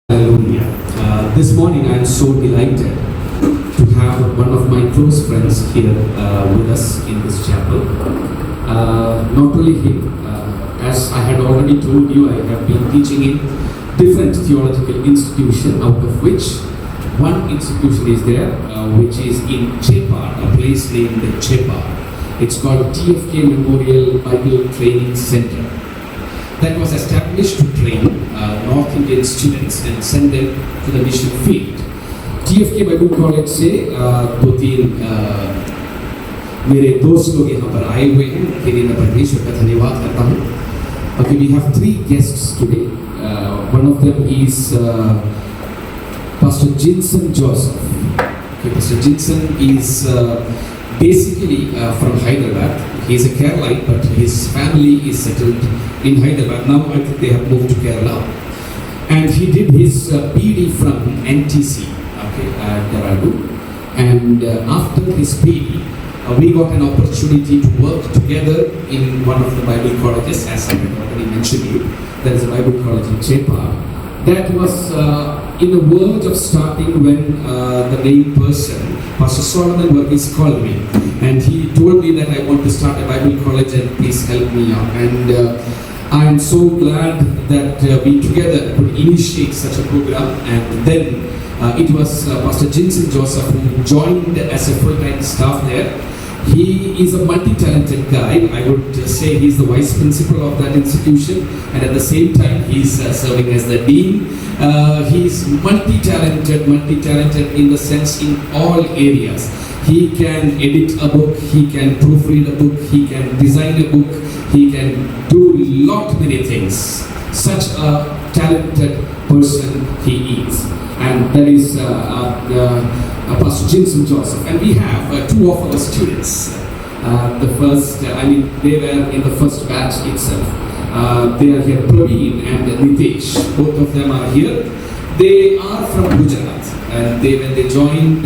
Hallelujah. This morning I am so delighted to have one of my close friends here with us in this chapel. Not only him, as I had already told you, I have been teaching in different theological institutions, out of which one institution is there, which is in Chepa, a place named Chepa. It's called TFK Memorial Bible Training Center. That was established to train North Indian students and send them to the mission field. TFK Bible college से दो तीन मेरे दोस्त लोग यहाँ पर आए हुए हैं, उनके लिए मैं परमेश्वर का धन्यवाद करता हूँ. Okay, we have three guests today. One of them is Pastor Jinson Joseph. Okay, Pastor Jinson is basically from Hyderabad. He is a Keralite, but his family is settled in Hyderabad. Now I think they have moved to Kerala. And he did his PD from NTC, okay, at Daradu. And after his PD, we got an opportunity to work together in one of the Bible colleges, as I had already mentioned to you. There is a Bible college in Chepa. That was in the verge of starting when the main person, Pastor Solomon Verghese, called me. And he told me that I want to start a Bible college and please help me out. And I am so glad that we together could initiate such a program. And then it was Pastor Jinson Joseph who joined as a full-time staff there. He is a multi-talented guy. I would say he's the vice principal of that institution, and at the same time he's serving as the dean. He's multi-talented in the sense in all areas. He can edit a book, he can proofread a book, he can design a book, he can do many things. Such a talented person he is. And that is Pastor Jinson Joseph. And we have two of our students. The first, they were in the first batch itself. They are here, Praveen and Nitesh. Both of them are here. They are from Gujarat. And when they joined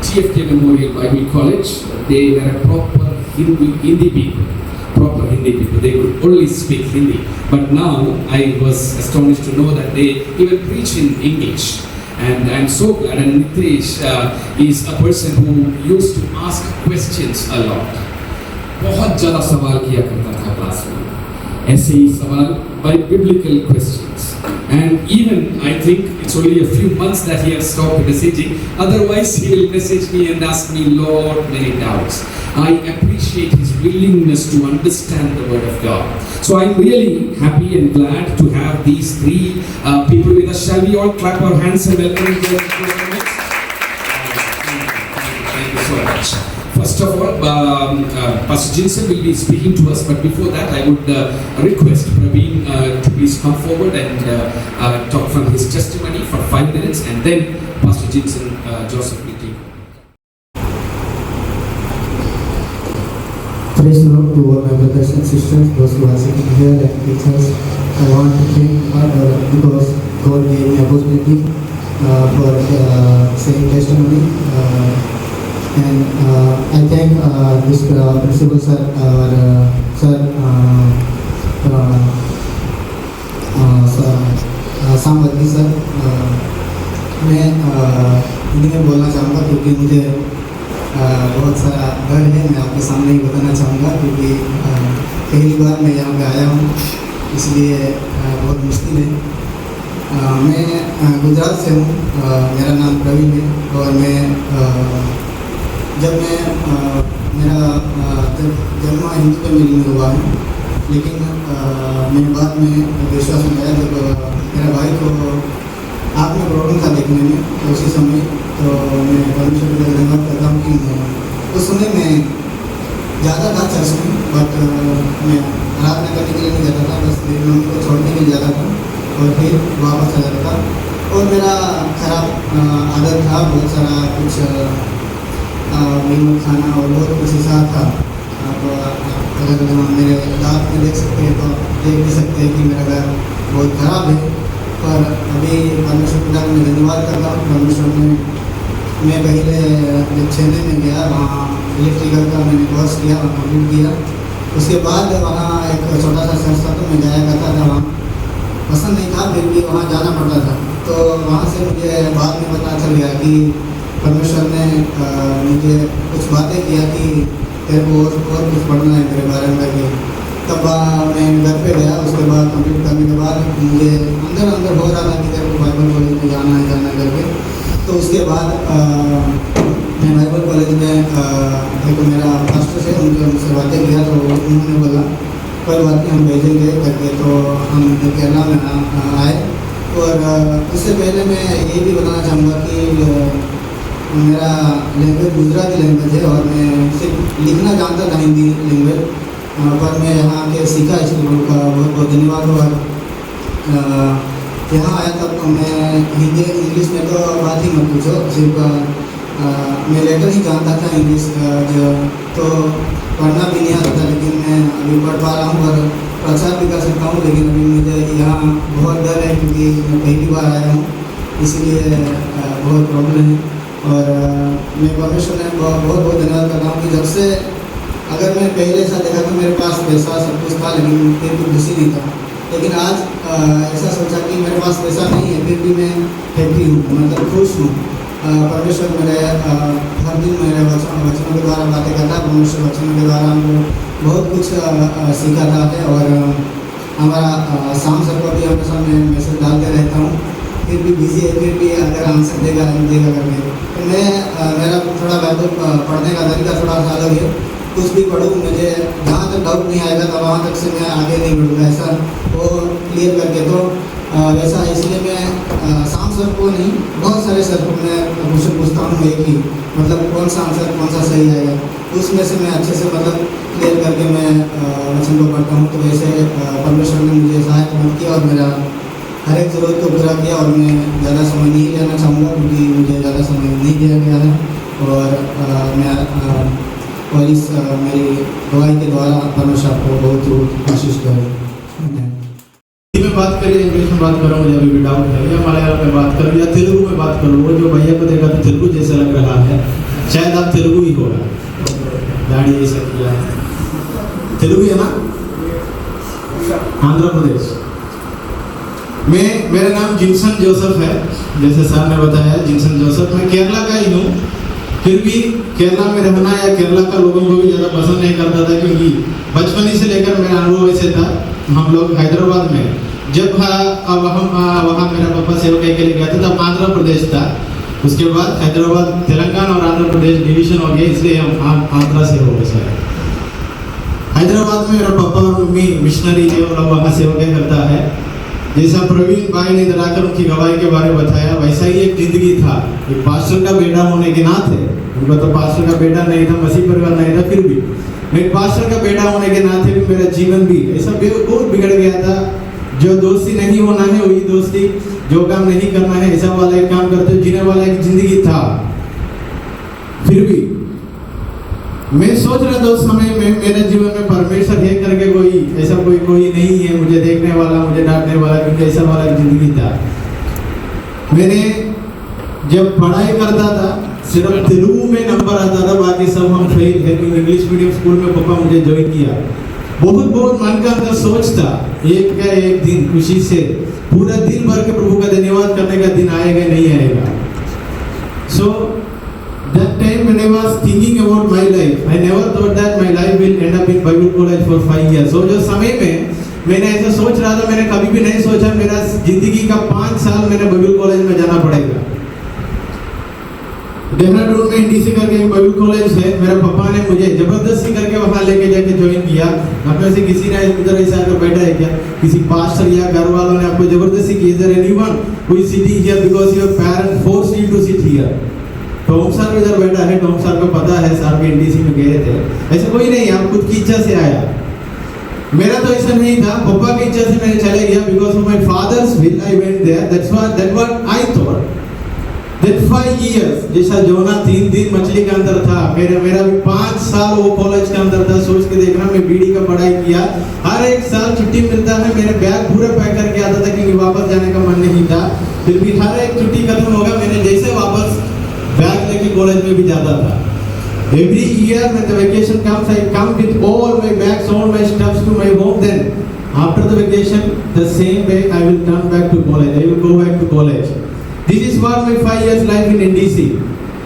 TFK Memorial Bible College, they were a proper Hindi people. They could only speak Hindi. But now I was astonished to know that they even preach in English. And I'm so glad. And Nitesh is a person who used to ask questions a lot. बहुत ज़्यादा सवाल किया करता था class में. ऐसे ही सवाल by biblical questions. And even I think it's only a few months that he has stopped messaging. Otherwise he will message me and ask me Lord many doubts. I appreciate his willingness to understand the Word of God. So I'm really happy and glad to have these three people with us. Shall we all clap our hands and welcome them to the next? Thank you so much. First of all, Pastor Jinson will be speaking to us, but before that I would request Praveen to please come forward and talk from his testimony for 5 minutes, and then Pastor Jinson Joseph will take. Praise the Lord to all my brothers and sisters, those who are sitting here and teachers. I want to thank God because God gave me opportunity for saying testimony. And I thank this principal sir, सामवर्गी sir. मैं हिंदी में बोलना चाहूँगा क्योंकि मुझे बहुत सारा डर है. मैं आपके सामने ही बताना चाहूँगा क्योंकि पहली बार मैं यहाँ पे आया हूँ, इसलिए बहुत मुश्किल है. मैं गुजरात से हूँ. मेरा नाम प्रवीण है और मैं मेरा जन्म हिंदू फैमिली में हुआ है, लेकिन मैंने बाद में विश्वास में आया जब मेरा भाई को आँख में प्रॉब्लम था देखने में, तो उसी समय तो मैं परमेश्वर को धन्यवाद करता हूँ कि उस समय मैं ज़्यादा था चर्च में, बट मैं आराधना करने के लिए नहीं जाता था, बस मेरी मम्मी को छोड़ने के लिए जाता था और फिर वापस आ जाता था. और मेरा खराब आदत था, बहुत सारा कुछ मीनू खाना और बहुत कुछ ऐसा था. आप अगर मेरे दांत में देख सकते हैं तो देख भी सकते हैं कि मेरा घर बहुत ख़राब है. पर अभी परमेश्वर पिता को मैं धन्यवाद करता हूँ. परमेश्वर ने मैं पहले जब चेन्नई में गया, वहाँ इलेक्ट्रिकल का मैंने कोर्स किया, वहाँ कंप्लीट किया. उसके बाद वहाँ एक छोटा सा संस्था तो मैं जाया करता था वहाँ. पसंद नहीं था, फिर भी वहाँ जाना पड़ता था। तो वहाँ से मुझे बाद में पता चल गया कि परमेश्वर ने मुझे कुछ बातें किया कि तेरे को और कुछ पढ़ना है मेरे बारे में करके। तब मैं घर पे गया, उसके बाद कंप्लीट करने के बाद मुझे अंदर अंदर हो रहा था कि तेरे को बाइबल कॉलेज में जाना है करके। तो उसके बाद मैं बाइबल कॉलेज में एक मेरा पास्टर से मुझसे बातें किया, तो उन्होंने बोला कोई बात नहीं, हम भेजेंगे करके। तो हम केरला में आए। और उससे पहले मैं ये भी बताना चाहूँगा कि मेरा लैंग्वेज गुजराती लैंग्वेज है और मैं सिर्फ लिखना जानता था, हिंदी लैंग्वेज, पर मैं यहाँ के सीखा इस लोगों का बहुत बहुत धन्यवाद। और यहाँ आया तब तो मैं हिंदी इंग्लिश में तो बात ही मत पूछो, सिर्फ मैं लेटर ही जानता था इंग्लिश जो, तो पढ़ना भी नहीं आता था। लेकिन मैं अभी पढ़ पा रहा हूँ और प्रचार भी कर सकता हूँ। लेकिन अभी मुझे यहाँ बहुत डर है क्योंकि मैं पहली बार आया हूँ, इसलिए बहुत प्रॉब्लम है। और मैं परमेश्वर ने बहुत बहुत धन्यवाद करता हूँ कि जब से, अगर मैं पहले ऐसा देखा तो मेरे पास पैसा सब कुछ था, लेकिन फिर भी खुशी नहीं था। लेकिन आज ऐसा सोचा कि मेरे पास पैसा नहीं है, फिर भी मैं हैप्पी हूँ, मतलब खुश हूँ। परमेश्वर मेरे हर दिन मेरे वचनों के द्वारा बातें करता है। परमेश्वर वचनों के द्वारा हमको बहुत कुछ सिखाता है। और हमारा शाम सर को भी हमेशा मैं मैसेज डालते रहता हूँ, फिर भी बिजी है, फिर भी अगर आंसर देगा नहीं देगा करके। तो मैं मेरा थोड़ा बाइबल पढ़ने का तरीका थोड़ा सा अलग है। कुछ भी पढ़ूँ, मुझे जहाँ तक डाउट नहीं आएगा तो वहाँ तक से मैं आगे नहीं बढ़ूँगा, ऐसा वो क्लियर करके। तो वैसा इसलिए मैं शाम सर को नहीं, बहुत सारे सर को मैं पूछता हूँ एक ही, मतलब कौन सा आंसर कौन सा सही आएगा, उसमें से मैं अच्छे से मतलब क्लियर करके मैं वचन को पढ़ता हूँ। तो वैसे परमेश्वर ने मुझे सहायता मदद किया और मेरा हर एक ज़रूरत को पूरा किया। और मैं ज़्यादा समय नहीं लेना चाहूँगा क्योंकि मुझे ज़्यादा समय नहीं दिया गया है। और मैं और इस मेरी गवाही के द्वारा परमेश्वर आपको बहुत बहुत आशीष करें। हिंदी में बात करिए, इंग्लिश में बात करूँ, मुझे अभी भी डाउट है, या मलयालम में बात करूँ या तेलुगु में बात करूँ। वो जो भैया को देखा तो तेलुगु जैसा लग रहा है, शायद आप तेलुगु ही होगा, दाढ़ी ऐसा किया है, तेलुगु है ना? आंध्र प्रदेश। मेरा नाम जिनसन जोसेफ है, जैसे सर ने बताया जिनसन जोसेफ। मैं केरला का ही हूँ, फिर भी केरला में रहना या केरला का लोगों को भी ज़्यादा पसंद नहीं करता था क्योंकि बचपन ही से लेकर मेरा अनुभव ऐसे था। हम लोग हैदराबाद में जब अब हम वहाँ मेरा पापा सेवा के लिए गया था तब आंध्र प्रदेश था। उसके बाद हैदराबाद तेलंगाना और आंध्र प्रदेश डिवीज़न हो गया, इसलिए हम आंध्रा से हो गए सर। हैदराबाद में मेरा पापा और मम्मी मिशनरी थे और वहाँ सेवा करता है। जैसा प्रवीण भाई ने इधर आकर उनकी गवाही के बारे में बताया, वैसा ही एक जिंदगी था। एक पास्टर का बेटा होने के नाते, उनका तो पास्टर का बेटा नहीं था, मसीह परिवार नहीं था, फिर भी मैं पास्टर का बेटा होने के नाते भी मेरा जीवन भी ऐसा बहुत बिगड़ गया था। जो दोस्ती नहीं होना है वही दोस्ती, जो काम नहीं करना है ऐसा वाला एक काम करते जीने वाला एक जिंदगी था। फिर भी मैं सोच रहा था उस समय में मेरे जीवन में परमेश्वर है करके कोई ऐसा कोई नहीं है मुझे देखने वाला, मुझे डांटने वाला, क्योंकि ऐसा वाला एक जिंदगी था। मैंने जब पढ़ाई करता था सिर्फ तेलुगु में नंबर आता था, बाकी सब हम फेल थे। इंग्लिश मीडियम स्कूल में पापा मुझे ज्वाइन किया। बहुत मन का अंदर सोच था एक दिन खुशी से पूरा दिन भर के प्रभु का धन्यवाद करने का दिन आएगा नहीं आएगा। So that time when I was thinking about my life, I never thought that my life will end up in Bible college for 5 years. So जो समय में मैंने ऐसा सोच रहा था, मैंने कभी भी नहीं सोचा मेरा जिंदगी का 5 साल मैंने बाइबल कॉलेज में जाना पड़ेगा। देहरादून में इंडीसी करके एक बाइबल कॉलेज है, मेरे पापा ने मुझे जबरदस्ती करके वहाँ लेके जाके ज्वाइन किया। आप में से किसी ने इधर ऐसा आकर बैठा है क्या? किसी पास्टर या घर वालों ने आपको जबरदस्ती की? इधर anyone who is sitting here because your parents forced you to sit here? Tom sir इधर बैठा है, टॉम सर को पता है सर भी इंडीसी में गए थे। ऐसा कोई नहीं, आप खुद की इच्छा से आया। मेरा तो ऐसा नहीं था, पापा की इच्छा से मैंने चले गया। Because of my father's will I went there, that's what I thought. That 5 years जैसा जोना 3 दिन मछली के अंदर था, मेरा भी 5 साल वो कॉलेज के अंदर था। सोच के देखना, मैं बीडी का पढ़ाई किया, हर एक साल छुट्टी मिलता है, मेरे बैग पूरे पैक करके आता था क्योंकि वापस जाने का मन नहीं था। फिर भी हर एक छुट्टी खत्म होगा, मैंने जैसे वापस बैग लेके कॉलेज में भी जाता था। Every year when the vacation comes, I come with all my bags, all my stuffs to my home. Then after the vacation, the same way I will turn back to college. I will go back to college. This is what my 5 years life in NDC.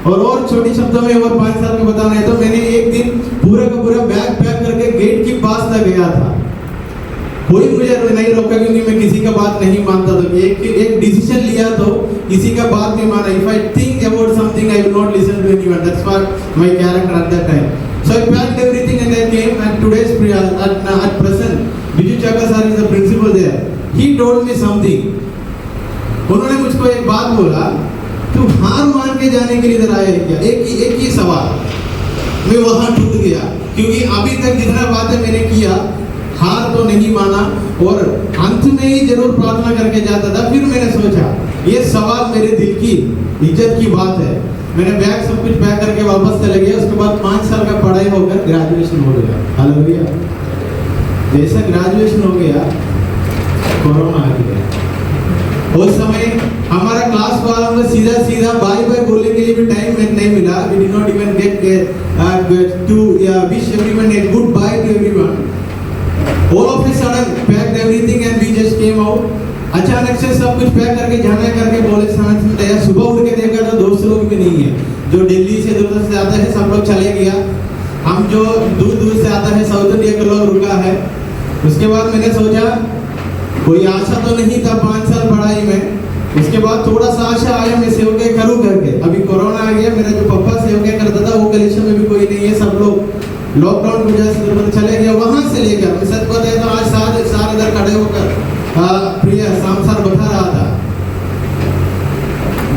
और छोटी शब्दों में और 5 साल का बताना है तो मैंने एक दिन पूरा का पूरा बैग पैक करके गेट के पास तक गया था। कोई मुझे नहीं रोका क्योंकि मैं किसी का बात नहीं मानता था। एक डिसीजन लिया तो किसी का बात नहीं माना। If I think about something, I will not listen to anyone. That's what my character at that time. So I packed everything and I came. And today's at present, Biju Chakra sir is the principal there. He told me something. उन्होंने मुझको एक बात बोला, तू हार मान के जाने के लिए इधर आया है क्या? एक ही सवाल। मैं वहाँ टूट गया क्योंकि अभी तक जितना बातें मैंने किया हार तो नहीं माना और अंत में ही जरूर प्रार्थना करके जाता था। फिर मैंने सोचा ये सवाल मेरे दिल की इज्जत की बात है। मैंने बैग सब कुछ पैक करके वापस चले गया। उसके बाद 5 साल का पढ़ाई होकर ग्रेजुएशन हो गया। हालेलुया। जैसा ग्रेजुएशन हो गया कोरोना आ गया। उस समय हमारा क्लास वालों में सीधा बाय बाय बोलने के लिए भी टाइम नहीं मिला। We did not even get to wish everyone a good bye to everyone. All of a sudden packed everything and we just came out. अचानक से सब कुछ पैक करके जाना करके बोले समझ में आया। सुबह उठ के देखा तो दोस्त लोग भी नहीं है। जो दिल्ली से दूर से आता है सब लोग चले गया। हम जो दूर से आता है साउथ इंडिया के लोग रुका है। उसके बाद मैंने सोचा कोई आशा तो नहीं था 5 साल पढ़ाई में। उसके बाद थोड़ा सा आशा आया मैं सेवकाई करूं करके। अभी कोरोना आ गया। मेरा जो पापा सेवकाई करता था वो कलेक्शन में भी कोई नहीं है। सब लोग लॉकडाउन की वजह से चले गए। वहां से लेकर मैं सच बताया तो आज सारे इधर खड़े होकर प्रिय शाम सर बता रहा था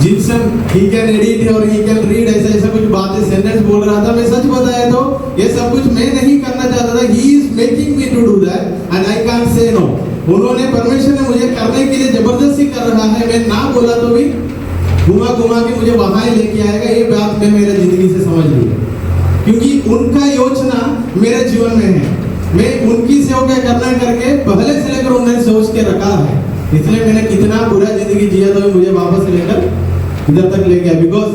जिनसन ही कैन एडिट और ही कैन रीड ऐसा कुछ बातें सेंटेंस बोल रहा था। मैं सच बताया तो ये सब कुछ मैं नहीं करना चाहता था। He is making me to do that and I can't say no. उन्होंने परमेश्वर ने मुझे करने के लिए जबरदस्ती कर रहा है। मैं ना बोला तो भी घुमा के मुझे वहां ही लेके आएगा। ये बात मैं मेरे जिंदगी से समझ ली क्योंकि उनका योजना मेरे जीवन में है। मैं उनकी सेवा करना करके पहले से लेकर उन्होंने सोच के रखा है। इसलिए मैंने कितना बुरा जिंदगी जिया तो मुझे वापस लेकर इधर तक ले गया। Because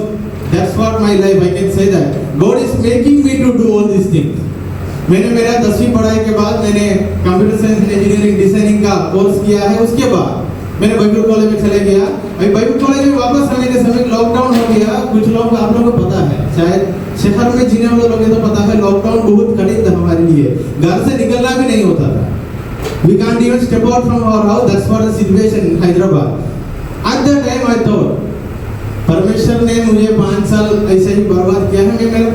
that's what my life I can say that God is making me to do all this things. मैंने मेरा 10वीं पढ़ाई के बाद मैंने कंप्यूटर साइंस इंजीनियरिंग डिजाइनिंग का कोर्स किया है। उसके बाद मैंने बाइबल कॉलेज में चले गया। बाइबल कॉलेज में वापस आने के समय लॉकडाउन हो गया। कुछ लोग आप लोगों को पता है, शायद शहर में जीने वाले लोगों को तो पता है लॉकडाउन बहुत कठिन था हमारे लिए। घर से निकलना भी नहीं होता था। We can't even step out from our house. That's what the situation in Hyderabad. At that time I thought परमेश्वर ने मुझे 5 साल ऐसे ही बर्बाद किया है। मेरे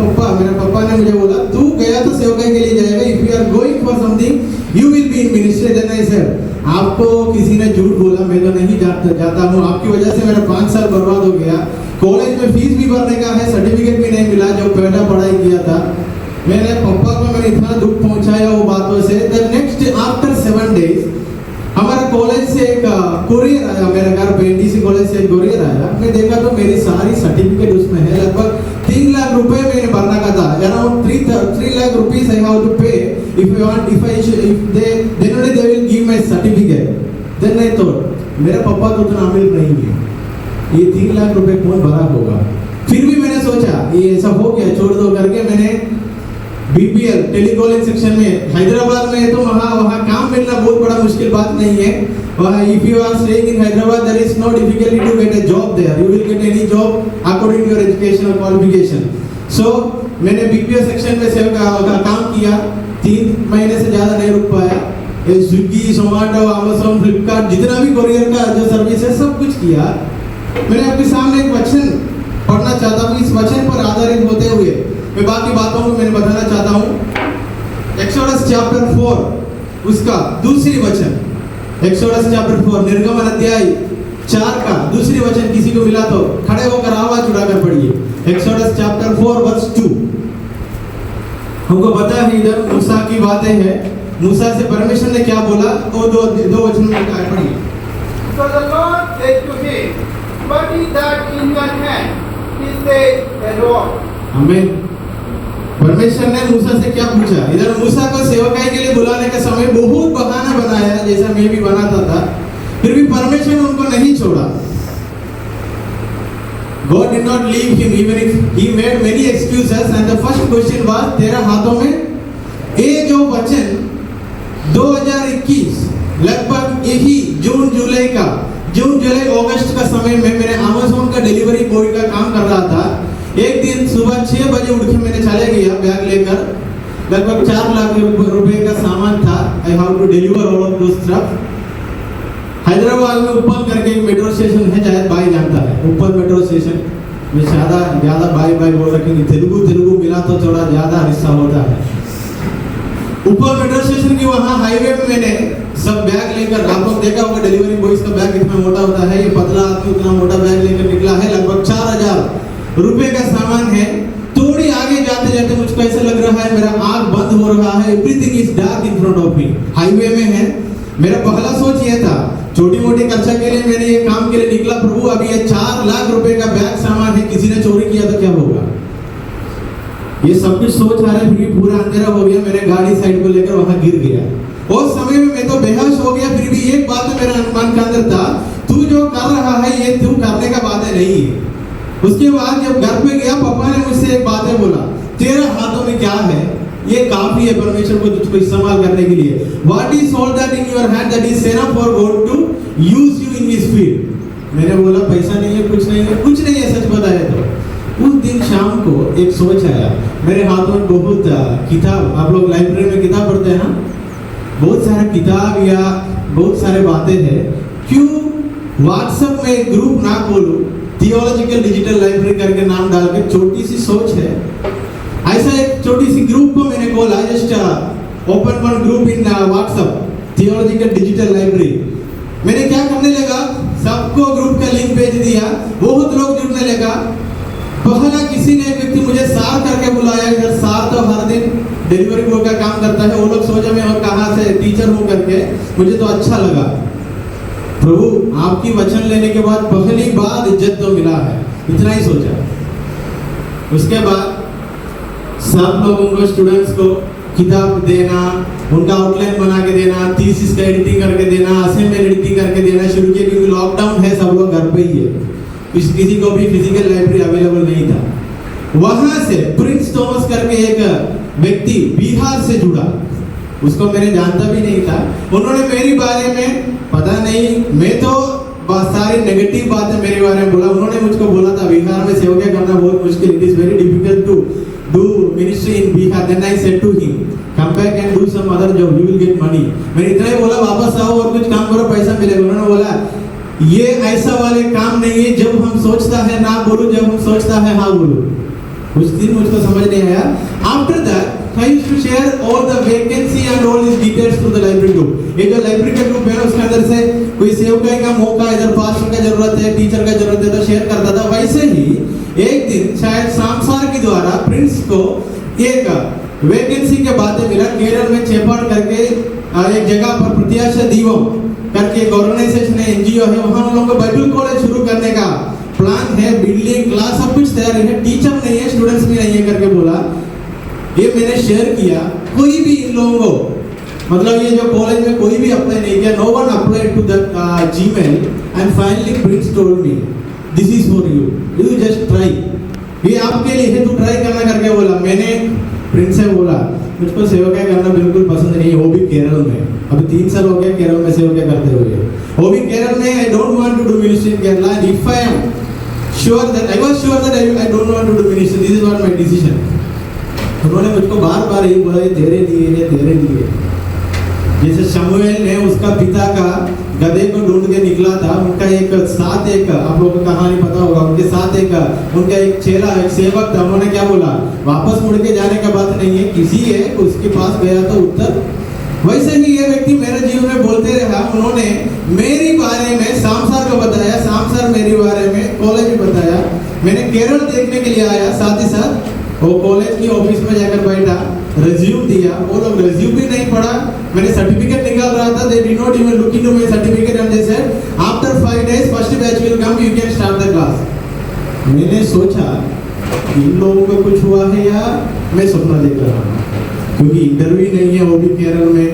पापा ने मुझे बोला तू गया तो सेवकाई के लिए जाएगा। If you are going for something you will be in ministry. Then I said आपको किसी ने झूठ बोला, मैं तो नहीं जाता हूँ। आपकी वजह से मेरा 5 साल बर्बाद हो गया। कॉलेज में फीस भी भरने का है, सर्टिफिकेट भी नहीं मिला जो पहला पढ़ाई किया था। मेरे पापा को मैंने इतना दुख पहुंचाया वो बातों से। द नेक्स्ट आफ्टर 7 days हमारा कॉलेज से एक कोरियर आया मेरे घर पे। एनडीसी कॉलेज से एक कोरियर आया। मैं देखा तो मेरी सारी सर्टिफिकेट उसमें है। लगभग 3 लाख रुपए मैंने भरना का था। Around 3 lakh rupees I have to pay if you want if they then only they will give my certificate. Then I thought मेरे पापा तो उतना अमीर नहीं है, ये 3 लाख रुपए कौन भरा होगा। फिर भी मैंने सोचा ये ऐसा हो गया छोड़ दो करके मैंने बीपीएल टेलीकॉलिंग सेक्शन में हैदराबाद में तो वहाँ काम मिलना बहुत बड़ा मुश्किल बात नहीं है। If you are staying in Hyderabad there is no difficulty to get a job there. You will get any job according to your education और क्वालिफिकेशन। सो मैंने बीपीएल सेक्शन में सेव का काम किया। 3 महीने से ज़्यादा नहीं रुक पाया। स्विगी, जोमेटो, अमेज़न, फ्लिपकार्ट जितना भी कोरियर का जो सर्विस है सब कुछ किया। मैंने आपके सामने एक वचन पढ़ना चाहता हूँ। इस वचन पर आधारित होते हुए मैं बाकी बातों को मैंने बताना चाहता हूँ। एक्सोडस चैप्टर 4 उसका दूसरी वचन। एक्सोडस चैप्टर 4 निर्गमन अध्याय 4 का दूसरी वचन किसी को मिला तो खड़े होकर आवाज उठाकर पढ़िए। Exodus chapter 4 verse 2। हमको पता है इधर मूसा की बातें हैं। मूसा से परमेश्वर ने क्या बोला वो दो वचन में क्या पढ़िए। So the Lord said to him, what is that in your hand? He said, a rod. आमीन। परमेश्वर ने मूसा से क्या पूछा। इधर मूसा को सेवकाई के लिए बुलाने का समय बहुत बहाना बनाया जैसा मैं भी बनाता था। फिर भी परमेश्वर ने उनको नहीं छोड़ा। God did not leave him even if he made many excuses and the first question was तेरा हाथों में। ये जो वचन 2021 लगभग यही जून जुलाई अगस्त का समय में मैंने अमेज़न का डिलीवरी बॉय का काम कर रहा था। एक दिन सुबह 6 बजे उठ के मैंने चले गया बैग लेकर, लगभग 4 लाख रुपए का सामान था। I have to deliver all of those stuff. Hyderabad में उप्पल करके एक मेट्रो स्टेशन है, शायद भाई जानता है उप्पल मेट्रो स्टेशन में। ज्यादा भाई बोल रखेंगे, तेलुगु मिला तो थोड़ा ज्यादा हिस्सा होता है। उप्पल मेट्रो स्टेशन की वहाँ हाईवे में मैंने सब बैग लेकर, आप लोग देखा होगा डिलीवरी बॉयज का बैग कितना मोटा होता है, ये पतला आदमी उतना मोटा बैग लेकर निकला है। लगभग 4000 रुपए का सामान है। थोड़ी आगे जाते जाते मुझको ऐसा लग रहा है मेरा आंख बंद हो रहा है, everything is dark in front of me. Highway में है। मेरा पहला सोच ये था, छोटी मोटी खर्चा के लिए मैंने ये काम के लिए निकला, प्रभु अभी ये 4 लाख रुपए का बैग सामान है, किसी ने चोरी किया तो क्या होगा। ये सब कुछ सोच आ रहा है, फिर भी पूरा अंधेरा हो गया। मैंने गाड़ी साइड पर लेकर वहां गिर गया। उस समय में मैं तो बेहोश हो गया। फिर भी एक बात तो मेरा अनुमान के अंदर था, तू जो कर रहा है ये तू करने का बात नहीं है। उसके बाद जब घर पे गया, पापा ने मुझसे एक बात बोला, तेरा हाथों में क्या है, ये काफी है परमेश्वर को तुझको इस्तेमाल करने के लिए। What is all that in your hand that is enough for God to use you in His field? मैंने बोला पैसा नहीं है, कुछ नहीं है, सच बताया तो। उस दिन शाम को एक सोच आया, मेरे हाथों में बहुत किताब, आप लोग लाइब्रेरी में किताब पढ़ते हैं ना, बहुत सारा किताब या बहुत सारे बातें हैं, क्यों व्हाट्सएप में एक ग्रुप ना खोलूं, थियोलॉजिकल डिजिटल लाइब्रेरी करके नाम डाल के, छोटी सी सोच है। ऐसा एक छोटी सी ग्रुप को मैंने खोला, just open one group in WhatsApp theological digital library. मैंने क्या करने लगा, सबको ग्रुप का लिंक भेज दिया, बहुत लोग जुड़ने लगा। पहला किसी ने एक व्यक्ति मुझे सार करके बुलाया, इधर सार तो हर दिन डिलीवरी बॉय का काम करता है, वो लोग सोचा मैं और कहाँ से टीचर हूँ करके, मुझे तो अच्छा लगा। प्रभु आपकी वचन लेने के बाद पहली बार इज्जत तो मिला है, इतना ही सोचा। उसके बाद सब लोगों को, स्टूडेंट्स को किताब देना, उनका आउटलाइन बना के देना, थीसिस का एडिटिंग करके देना, असाइनमेंट एडिटिंग करके देना शुरू किया, क्योंकि लॉकडाउन है, सब लोग घर पे ही है, किसी को भी फिजिकल लाइब्रेरी अवेलेबल नहीं था। वहां से प्रिंस थॉमस करके एक व्यक्ति बिहार से जुड़ा, उसको मैंने जानता भी नहीं था। उन्होंने मेरे बारे में पता नहीं, मैं तो सारी नेगेटिव बातें मेरे बारे में बोला। उन्होंने मुझको बोला था बिहार में सेवा करना बहुत मुश्किल, it is very difficult to do ministry in Bihar. Then I said to him, come back and do some other job, you will get money. मैंने इतना ही बोला, वापस आओ और कुछ काम करो, पैसा मिलेगा। उन्होंने बोला ये ऐसा वाले काम नहीं है, जब हम सोचता है ना बोलो, जब हम सोचता है हाँ बोलो। उस दिन मुझको समझ नहीं आया। After that I used to share all the vacancy and all these details to the library group. ये जो लाइब्रेरी का ग्रुप है ना, उसके अंदर से कोई सेवकाई का मौका, इधर पास्टर का जरूरत है, टीचर का जरूरत है, तो शेयर करता था। वैसे ही एक दिन शायद सामसार के द्वारा प्रिंस को एक वैकेंसी के बातें मिला, केरल में चेपाड़ करके एक जगह पर प्रत्याशा दीवम करके एक ऑर्गेनाइजेशन है, एनजीओ है, वहाँ उन लोगों को बाइबल कॉलेज शुरू करने का प्लान है, बिल्डिंग क्लास सब कुछ तैयार है, टीचर नहीं है, स्टूडेंट्स भी नहीं है करके बोला। ये मैंने शेयर किया, कोई भी इन लोगों को, मतलब ये जो कॉलेज में कोई भी अप्लाई नहीं किया, no one apply to the Gmail, and finally Prince told me this is for you, you just try, ये आपके लिए है, तू ट्राई करना करके बोला। मैंने प्रिंस से बोला मुझको सेवकाई करना बिल्कुल पसंद नहीं है, वो भी केरल में, अभी 3 साल हो गया केरल में सेवकाई करते हुए, वो भी केरल में। I don't want to do ministry in Kerala, and if I am sure that I was sure that I don't want to do ministry, this is what my decision. उन्होंने मुझको बार बार यही बोला, ये तेरे लिए। जैसे शमूएल ने उसका पिता का गधे को ढूंढ के निकला था, उनका एक साथ, एक आप लोगों को कहानी पता होगा, उनके साथ उनका एक चेला, एक सेवक था, उन्होंने क्या बोला, वापस मुड़ के जाने का बात नहीं है, किसी है उसके पास गया तो उत्तर। वैसे ही ये व्यक्ति मेरे जीवन में बोलते रहा। उन्होंने मेरे बारे में सामसार को बताया, सामसार मेरे बारे में कॉलेज में बताया। मैंने केरल देखने के लिए आया, साथ ही साथ वो कॉलेज की ऑफिस में जाकर बैठा, रिज्यूम दिया, वो लोग रिज्यूम भी नहीं पढ़ा, मैंने सर्टिफिकेट निकाल रहा था, they did not even look into my certificate and they said after 5 days first batch will come, you can start the class। मैंने सोचा इन लोगों को कुछ हुआ है या मैं सपना देख रहा हूँ, क्योंकि इंटरव्यू नहीं है, वो भी केरल में,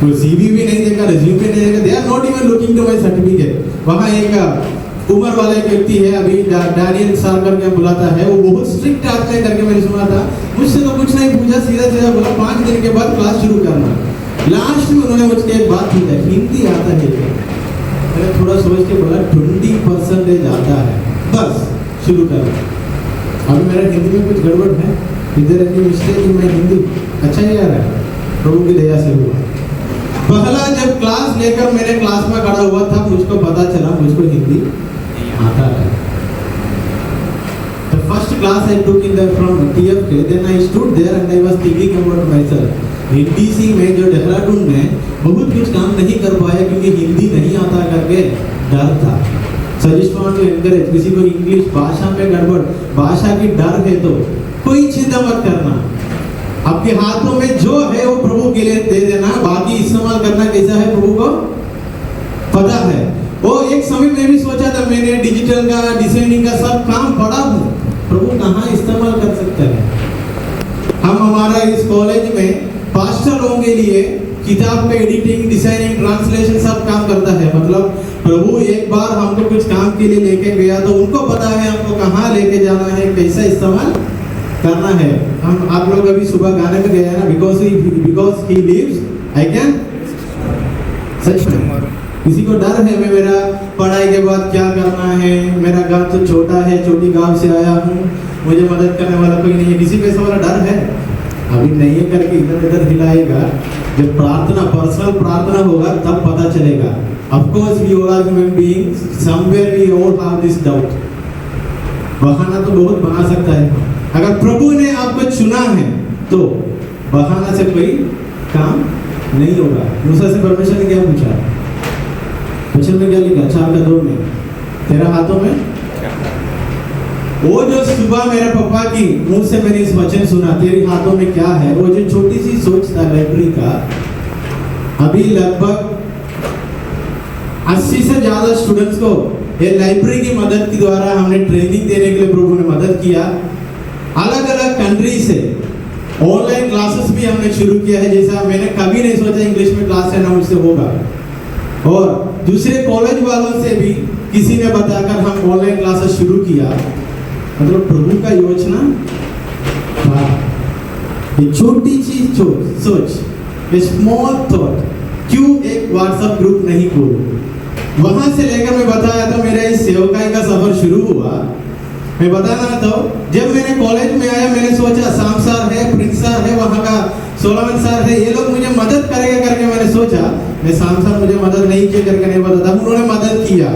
कोई सीवी भी नहीं देखा, रिज्यूम भी नहीं देखा, they are not even looking to my certificate। वहाँ एक उम्र वाला एक व्यक्ति है, अभी डैनियल सार करके बुलाता है, वो बहुत स्ट्रिक्ट आदमी करके मैंने सुना था। मुझसे तो कुछ नहीं पूछा, सीधा बोला 5 दिन के बाद क्लास शुरू करना। लास्ट में उन्होंने मुझसे एक बात पूछा, हिंदी आता है क्या? मैंने थोड़ा सोच के बोला 20% आता है, बस शुरू कर। अभी मेरा हिंदी में कुछ गड़बड़ है, इधर एनी मिस्टेक कि मैं हिंदी अच्छा ही आ रहा है, प्रभु की दया से हुआ। पहला जब क्लास लेकर मेरे क्लास में खड़ा हुआ था, मुझको पता चला मुझको हिंदी आता है। The first class I took in the from TFK, then I stood there and I was thinking about myself. Hindi में जो देहरादून में बहुत कुछ काम नहीं कर पाया क्योंकि हिंदी नहीं आता करके डर था। सजेस्ट वांट टू एनकरेज, किसी को इंग्लिश भाषा में गड़बड़, भाषा की डर है तो कोई चिंता मत करना, आपके हाथों में जो है वो प्रभु के लिए दे देना, बाकी इस्तेमाल करना कैसा है प्रभु को पता है। वो एक समय में भी सोचा था मैंने डिजिटल का, डिजाइनिंग का सब काम पढ़ा हूँ, प्रभु कहाँ इस्तेमाल कर सकते हैं। हम हमारा इस कॉलेज में पास्टर लोगों के लिए किताब पे एडिटिंग, डिजाइनिंग, ट्रांसलेशन सब काम करता है। मतलब प्रभु एक बार हमको कुछ काम के लिए लेके गया तो उनको पता है हमको कहाँ लेके जाना है, कैसा इस्तेमाल करना है। हम आप लोग अभी सुबह गाने में गए हैं ना, because he lives I can. सच में किसी को डर है मैं मेरा पढ़ाई के बाद क्या करना है, मेरा गांव तो छोटा है, छोटी गांव से आया हूँ, मुझे मदद करने वाला कोई नहीं है, किसी पे ऐसा वाला डर है? अभी नहीं है करके इधर इधर हिलाएगा, जब प्रार्थना पर्सनल प्रार्थना होगा तब पता चलेगा। Of course we all are human beings, somewhere we all have this doubt. बहाना तो बहुत बना सकता है, अगर प्रभु ने आपको चुना है तो बहाना से कोई काम नहीं होगा। मूसा से परमेश्वर ने क्या पूछा? वचन में क्या लिखा? 4:2 में, तेरा हाथों में। वो जो सुबह मेरे पापा की मुंह से मैंने इस वचन सुना, तेरे हाथों में क्या है, वो जो छोटी सी सोच था लाइब्रेरी का, अभी लगभग 80 से ज्यादा स्टूडेंट्स को ये लाइब्रेरी की मदद के द्वारा हमने ट्रेनिंग देने के लिए प्रभु ने मदद किया। अलग अलग कंट्री से ऑनलाइन क्लासेस भी हमने शुरू किया है, जैसा मैंने कभी नहीं सोचा इंग्लिश में क्लास लेना मुझसे होगा। और दूसरे कॉलेज वालों से भी किसी ने बताकर हम ऑनलाइन क्लासेस शुरू किया। मतलब प्रभु का योजना था। ये छोटी चीज सोच, स्मॉल थॉट, क्यों एक व्हाट्सएप ग्रुप नहीं खोलूं? वहां से लेकर मैं बताया था मेरा इस सेवकाई का सफर शुरू हुआ। मैं बताना था जब मैंने कॉलेज में आया, मैंने सोचा शाम सर है, प्रिंस सर है, वहाँ का सोलमन सर है, ये लोग मुझे मदद करेंगे करके मैंने सोचा। मैं शाम सर मुझे मदद नहीं किया करके नहीं बताता, उन्होंने मदद किया।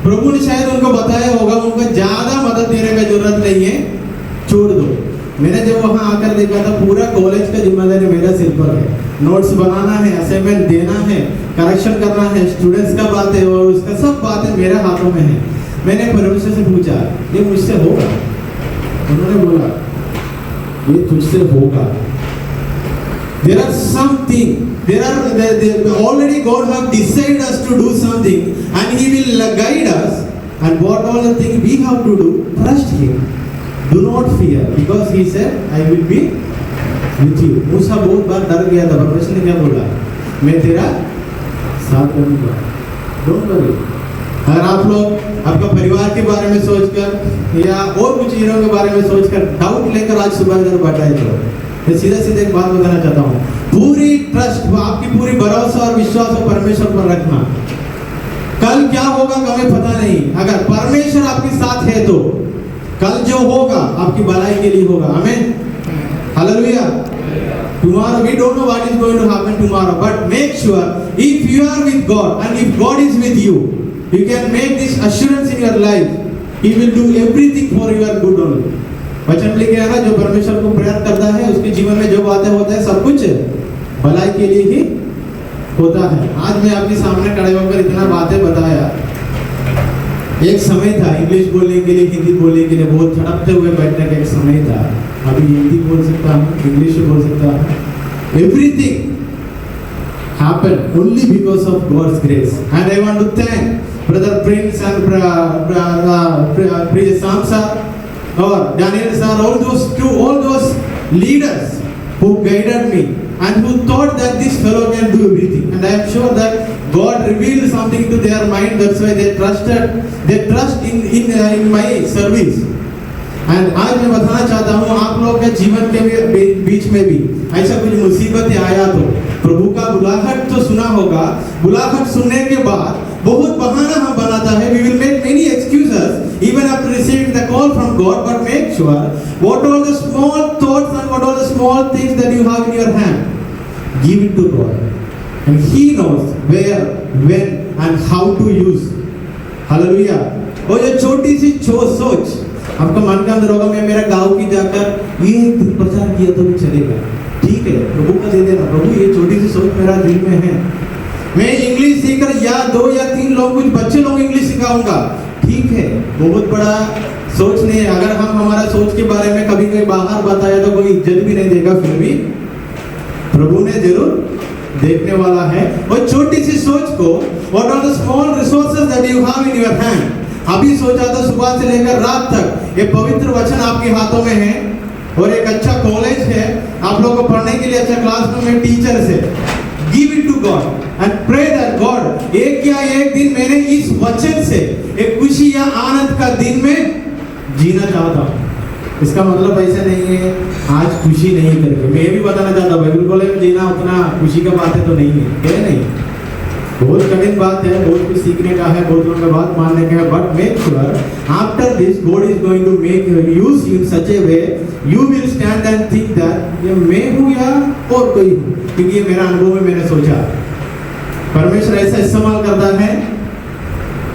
प्रभु ने शायद उनको बताया होगा उनको ज्यादा मदद देने का जरूरत नहीं है, छोड़ दो। मैंने जब वहाँ आकर देखा था पूरा कॉलेज का जिम्मेदारी मेरा सिर पर है। नोट्स बनाना है, असाइनमेंट देना है, करेक्शन करना है, स्टूडेंट्स का बात है और उसका सब बातें मेरे हाथों में है। मैंने परमेश्वर से पूछा ये मुझसे होगा? उन्होंने बोला ये तुझसे होगा। There are something, already God have decided us to do something and He will guide us, and what all the things we have to do, trust Him, do not fear, because He said I will be with you। मूसा बहुत बार डर गया था, परमेश्वर ने क्या बोला? मैं तेरा साथ करूंगा, डोंट वरी। अगर आप लोग आपका परिवार के बारे में सोचकर या और कुछ चीजों के बारे में सोचकर डाउट लेकर आज सुबह इधर बैठा है तो मैं सीधा एक बात बताना चाहता हूँ, पूरी ट्रस्ट, आपकी पूरी भरोसा और विश्वास को परमेश्वर पर रखना। कल क्या होगा हमें पता नहीं, अगर परमेश्वर आपके साथ है तो कल जो होगा आपकी भलाई के लिए होगा। आमीन, hallelujah. Tomorrow we don't know what is going to happen tomorrow, but make sure if you are with God and if God is with you, you can make this assurance in your life, He will do everything for your good only। वचन लिखे है ना, जो परमेश्वर को प्रेरित करता है उसके जीवन में जो बातें होते हैं सब कुछ भलाई के लिए ही होता है। आज मैं आपके सामने खड़े होकर इतना बातें बताया। एक समय था इंग्लिश बोलने के लिए, हिंदी बोलने के लिए बहुत तड़पते हुए बैठने का एक समय था। अभी हिंदी बोल सकता हूँ, इंग्लिश बोल सकता हूँ। Everything happened only because of God's grace, and I want to thank Brother Prince and Priya Samsa or Daniel sir, all those leaders who guided me and who thought that this fellow can do everything, and I am sure that God revealed something to their mind, that's why they trust in my service। And आज मैं बताना चाहता हूँ आप लोग के जीवन के बीच में भी ऐसा कुछ मुसीबतें आया तो प्रभु का बुलाहट तो सुना होगा, बुलाहट सुनने के बाद बहुत बहाना हम बनाता है. We will make many excuses even after receiving the call from God, but make sure what all the small thoughts and what all the small things that you have in your hand, give it to God, and He knows where, when and how to use. Hallelujah. और ये छोटी सी सोच आपका मन के अंदर होगा, मैं मेरा गांव की जाकर ये दिन प्रचार किया तो भी चलेगा. ठीक है, प्रभु का दे देना. प्रभु ये छोटी सी सोच मेरा दिल में है, मैं इंग्लिश सीखकर या 2 या 3 लोग, कुछ बच्चे लोग इंग्लिश सिखाऊंगा. ठीक है, बहुत बड़ा सोच नहीं है. अगर हम हमारा सोच के बारे में कभी कभी बाहर बताया तो कोई इज्जत भी नहीं देगा, फिर भी प्रभु ने जरूर देखने वाला है. और छोटी सी सोच को, what are the small resources that you have in your hand. अभी सोचा था सुबह से लेकर रात तक ये पवित्र वचन आपके हाथों में है, और एक अच्छा कॉलेज है, आप लोगों को पढ़ने के लिए अच्छा क्लासरूम में टीचर्स है. Give it to God and pray that God, एक या एक दिन मैंने इस वचन से एक खुशी या आनंद का दिन में जीना चाहता हूँ. इसका मतलब ऐसा नहीं है आज खुशी नहीं करके. मैं ये भी बताना चाहता हूँ, बाइबल कॉलेज में जीना उतना खुशी का बात है तो नहीं है, क्या नहीं. बहुत कठिन बात है, बहुत कुछ सीखने का है, बहुत लोगों का बात मानने का है. But make sure after this God is going to make use in such a way you will stand and think that ये मैं हूँ या और कोई हूँ, क्योंकि ये मेरा अनुभव में मैंने सोचा. परमेश्वर ऐसा इस्तेमाल करता है.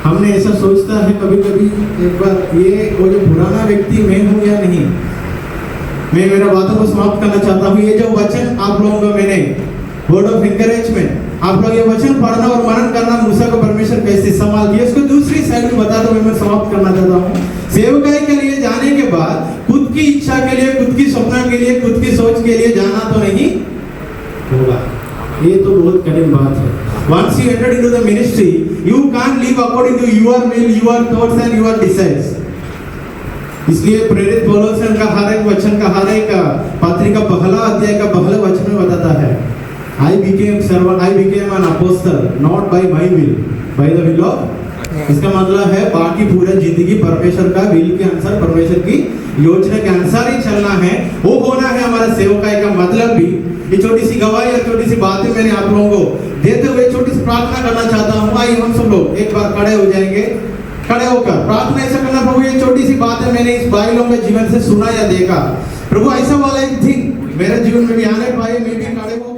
हमने ऐसा सोचता है कभी कभी एक बार, ये वो जो पुराना व्यक्ति मैं हूँ या नहीं. मैं मेरा बातों को समाप्त करना चाहता हूँ. ये जो वचन आप लोगों को मैंने वर्ड ऑफ एनकरेजमेंट, आप लोग ये वचन पढ़ना और मनन करना, मूसा को परमेश्वर कैसे इस्तेमाल किया, उसको दूसरी साइड में बता दो. मैं समाप्त करना चाहता हूँ. सेवकाई के लिए जाने के बाद खुद की इच्छा के लिए, खुद की सपना के लिए, खुद की सोच के लिए जाना तो नहीं होगा. ये तो बहुत कठिन बात है. Once you entered into the ministry, you can't live according to your will, your thoughts and your desires. इसलिए प्रेरित पौलुस का हर एक वचन का, हर एक पत्री का पहला अध्याय का पहले वचन में बताता है, I became servant, I became an apostle, not by my will, by the will of. इसका मतलब है बाकी पूरा जिंदगी परमेश्वर का विल के अनुसार, परमेश्वर की योजना के अनुसार ही चलना है. वो होना है हमारा सेवकाई का मतलब भी. ये छोटी सी गवाही और छोटी सी बातें मैंने आप लोगों को देते हुए छोटी सी प्रार्थना करना चाहता हूँ. आइए हम सब लोग एक बार खड़े हो जाएंगे. खड़े होकर प्रार्थना ऐसा करना, प्रभु ये छोटी सी बातें मैंने इस भाई लोगों के जीवन से सुना या देखा, प्रभु ऐसा वाला एक थिंग मेरे जीवन में भी आने पाए, मैं भी खड़े हो